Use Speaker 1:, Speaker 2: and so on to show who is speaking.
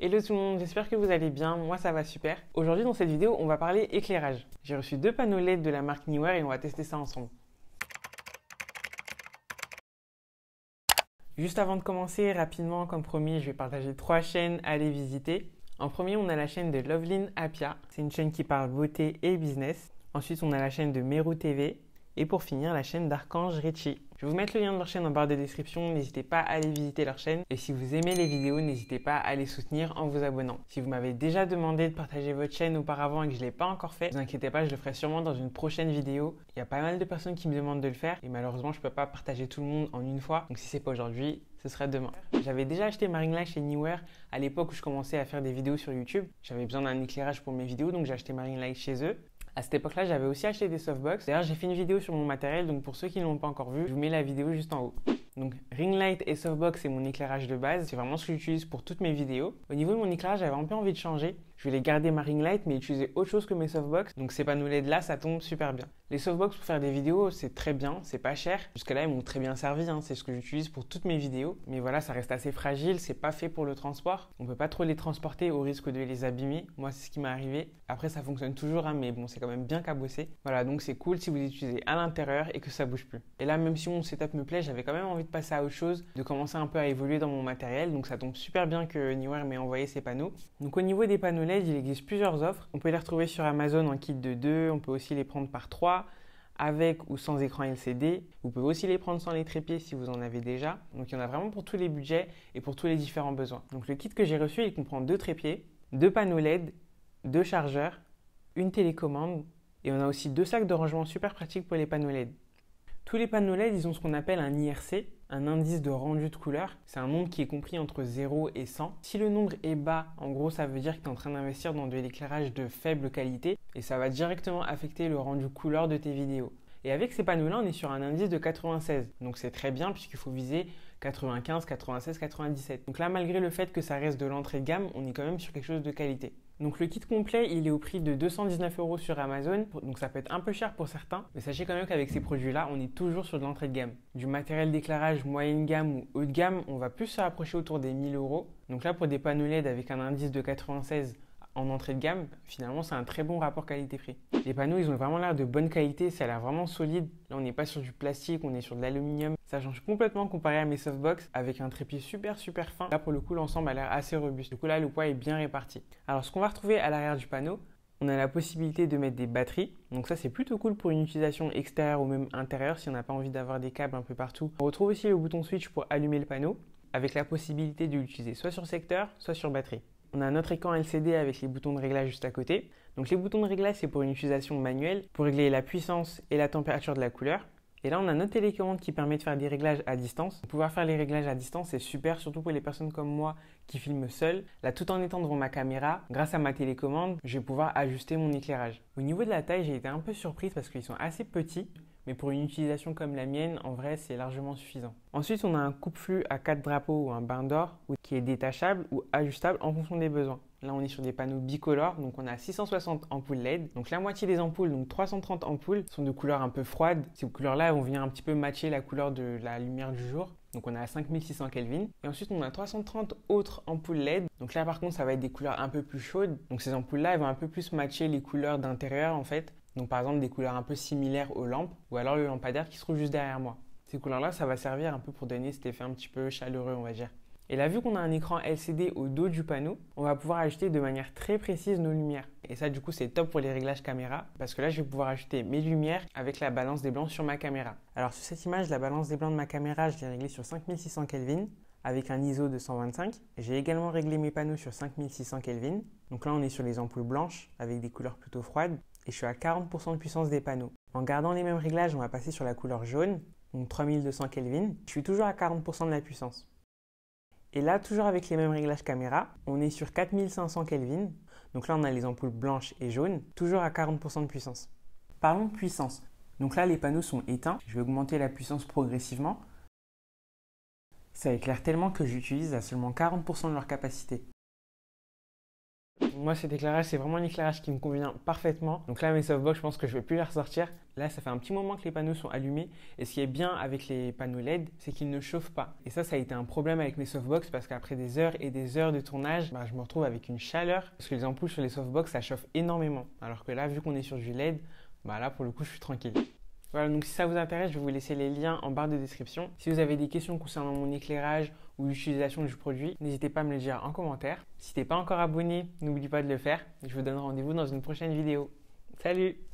Speaker 1: Hello tout le monde, j'espère que vous allez bien, moi ça va super. Aujourd'hui dans cette vidéo, on va parler éclairage. J'ai reçu 2 panneaux LED de la marque Neewer et on va tester ça ensemble. Juste avant de commencer, rapidement, comme promis, je vais partager 3 chaînes à aller visiter. En premier, on a la chaîne de Lovelyn Apia, c'est une chaîne qui parle beauté et business. Ensuite, on a la chaîne de Meru TV. Et pour finir, la chaîne d'Archange Richie. Je vais vous mettre le lien de leur chaîne en barre de description, n'hésitez pas à aller visiter leur chaîne. Et si vous aimez les vidéos, n'hésitez pas à les soutenir en vous abonnant. Si vous m'avez déjà demandé de partager votre chaîne auparavant et que je ne l'ai pas encore fait, ne vous inquiétez pas, je le ferai sûrement dans une prochaine vidéo. Il y a pas mal de personnes qui me demandent de le faire et malheureusement, je ne peux pas partager tout le monde en une fois. Donc si c'est pas aujourd'hui, ce sera demain. J'avais déjà acheté ma ring light chez Neewer à l'époque où je commençais à faire des vidéos sur YouTube. J'avais besoin d'un éclairage pour mes vidéos, donc j'ai acheté ma ring light chez eux. À cette époque-là, j'avais aussi acheté des softbox. D'ailleurs, j'ai fait une vidéo sur mon matériel, donc pour ceux qui ne l'ont pas encore vu, je vous mets la vidéo juste en haut. Donc, ring light et softbox, c'est mon éclairage de base. C'est vraiment ce que j'utilise pour toutes mes vidéos. Au niveau de mon éclairage, j'avais un peu envie de changer. Je voulais garder ma ring light, mais utiliser autre chose que mes softbox. Donc, ces panneaux LED là, ça tombe super bien. Les softbox pour faire des vidéos, c'est très bien, c'est pas cher. Jusqu'à là, ils m'ont très bien servi. C'est ce que j'utilise pour toutes mes vidéos. Mais voilà, ça reste assez fragile. C'est pas fait pour le transport. On peut pas trop les transporter au risque de les abîmer. Moi, c'est ce qui m'est arrivé. Après, ça fonctionne toujours, mais bon, c'est quand même bien cabossé. Voilà, donc c'est cool si vous les utilisez à l'intérieur et que ça bouge plus. Et là, même si mon setup me plaît, j'avais quand même envie de passer à autre chose, de commencer un peu à évoluer dans mon matériel. Donc ça tombe super bien que Neewer m'ait envoyé ces panneaux. Donc au niveau des panneaux LED, il existe plusieurs offres. On peut les retrouver sur Amazon en kit de 2, on peut aussi les prendre par 3, avec ou sans écran LCD. Vous pouvez aussi les prendre sans les trépieds si vous en avez déjà. Donc il y en a vraiment pour tous les budgets et pour tous les différents besoins. Donc le kit que j'ai reçu, il comprend 2 trépieds, 2 panneaux LED, 2 chargeurs, une télécommande et on a aussi 2 sacs de rangement super pratiques pour les panneaux LED. Tous les panneaux LED, ils ont ce qu'on appelle un IRC, un indice de rendu de couleur. C'est un nombre qui est compris entre 0 et 100. Si le nombre est bas, en gros, ça veut dire que tu es en train d'investir dans de l'éclairage de faible qualité et ça va directement affecter le rendu couleur de tes vidéos. Et avec ces panneaux-là, on est sur un indice de 96. Donc c'est très bien puisqu'il faut viser 95, 96, 97. Donc là, malgré le fait que ça reste de l'entrée de gamme, on est quand même sur quelque chose de qualité. Donc le kit complet, il est au prix de 219 € sur Amazon. Donc ça peut être un peu cher pour certains. Mais sachez quand même qu'avec ces produits-là, on est toujours sur de l'entrée de gamme. Du matériel d'éclairage moyenne gamme ou haut de gamme, on va plus se rapprocher autour des 1000 €. Donc là, pour des panneaux LED avec un indice de 96 en entrée de gamme, finalement, c'est un très bon rapport qualité-prix. Les panneaux, ils ont vraiment l'air de bonne qualité, ça a l'air vraiment solide. Là, on n'est pas sur du plastique, on est sur de l'aluminium. Ça change complètement comparé à mes softbox avec un trépied super fin. Là, pour le coup, l'ensemble a l'air assez robuste. Du coup, là, le poids est bien réparti. Alors, ce qu'on va retrouver à l'arrière du panneau, on a la possibilité de mettre des batteries. Donc ça, c'est plutôt cool pour une utilisation extérieure ou même intérieure si on n'a pas envie d'avoir des câbles un peu partout. On retrouve aussi le bouton switch pour allumer le panneau avec la possibilité de l'utiliser soit sur secteur, soit sur batterie. On a notre écran LCD avec les boutons de réglage juste à côté. Donc les boutons de réglage, c'est pour une utilisation manuelle, pour régler la puissance et la température de la couleur. Et là, on a notre télécommande qui permet de faire des réglages à distance. Pouvoir faire les réglages à distance, c'est super, surtout pour les personnes comme moi qui filment seul. Là, tout en étant devant ma caméra, grâce à ma télécommande, je vais pouvoir ajuster mon éclairage. Au niveau de la taille, j'ai été un peu surprise parce qu'ils sont assez petits. Mais pour une utilisation comme la mienne, en vrai, c'est largement suffisant. Ensuite, on a un coupe-flux à 4 drapeaux ou un bain d'or qui est détachable ou ajustable en fonction des besoins. Là, on est sur des panneaux bicolores, donc on a 660 ampoules LED. Donc la moitié des ampoules, donc 330 ampoules, sont de couleurs un peu froides. Ces couleurs-là, elles vont venir un petit peu matcher la couleur de la lumière du jour. Donc on est à 5600 Kelvin. Et ensuite, on a 330 autres ampoules LED. Donc là, par contre, ça va être des couleurs un peu plus chaudes. Donc ces ampoules-là, elles vont un peu plus matcher les couleurs d'intérieur en fait. Donc par exemple des couleurs un peu similaires aux lampes ou alors le lampadaire qui se trouve juste derrière moi. Ces couleurs-là, ça va servir un peu pour donner cet effet un petit peu chaleureux, on va dire. Et là, vu qu'on a un écran LCD au dos du panneau, on va pouvoir ajuster de manière très précise nos lumières. Et ça, du coup, c'est top pour les réglages caméra parce que là, je vais pouvoir ajuster mes lumières avec la balance des blancs sur ma caméra. Alors sur cette image, la balance des blancs de ma caméra, je l'ai réglée sur 5600 Kelvin avec un ISO de 125. J'ai également réglé mes panneaux sur 5600 Kelvin. Donc là, on est sur les ampoules blanches avec des couleurs plutôt froides. Et je suis à 40% de puissance des panneaux. En gardant les mêmes réglages, on va passer sur la couleur jaune, donc 3200 Kelvin. Je suis toujours à 40% de la puissance. Et là, toujours avec les mêmes réglages caméra, on est sur 4500 Kelvin. Donc là, on a les ampoules blanches et jaunes, toujours à 40% de puissance. Parlons de puissance. Donc là, les panneaux sont éteints. Je vais augmenter la puissance progressivement. Ça éclaire tellement que j'utilise à seulement 40% de leur capacité. Moi, cet éclairage, c'est vraiment un éclairage qui me convient parfaitement. Donc là, mes softbox, je pense que je ne vais plus les ressortir. Là, ça fait un petit moment que les panneaux sont allumés. Et ce qui est bien avec les panneaux LED, c'est qu'ils ne chauffent pas. Et ça a été un problème avec mes softbox parce qu'après des heures et des heures de tournage, je me retrouve avec une chaleur. Parce que les ampoules sur les softbox, ça chauffe énormément. Alors que là, vu qu'on est sur du LED, là, pour le coup, je suis tranquille. Voilà, donc si ça vous intéresse, je vais vous laisser les liens en barre de description. Si vous avez des questions concernant mon éclairage ou l'utilisation du produit, n'hésitez pas à me le dire en commentaire. Si tu n'es pas encore abonné, n'oublie pas de le faire. Je vous donne rendez-vous dans une prochaine vidéo. Salut!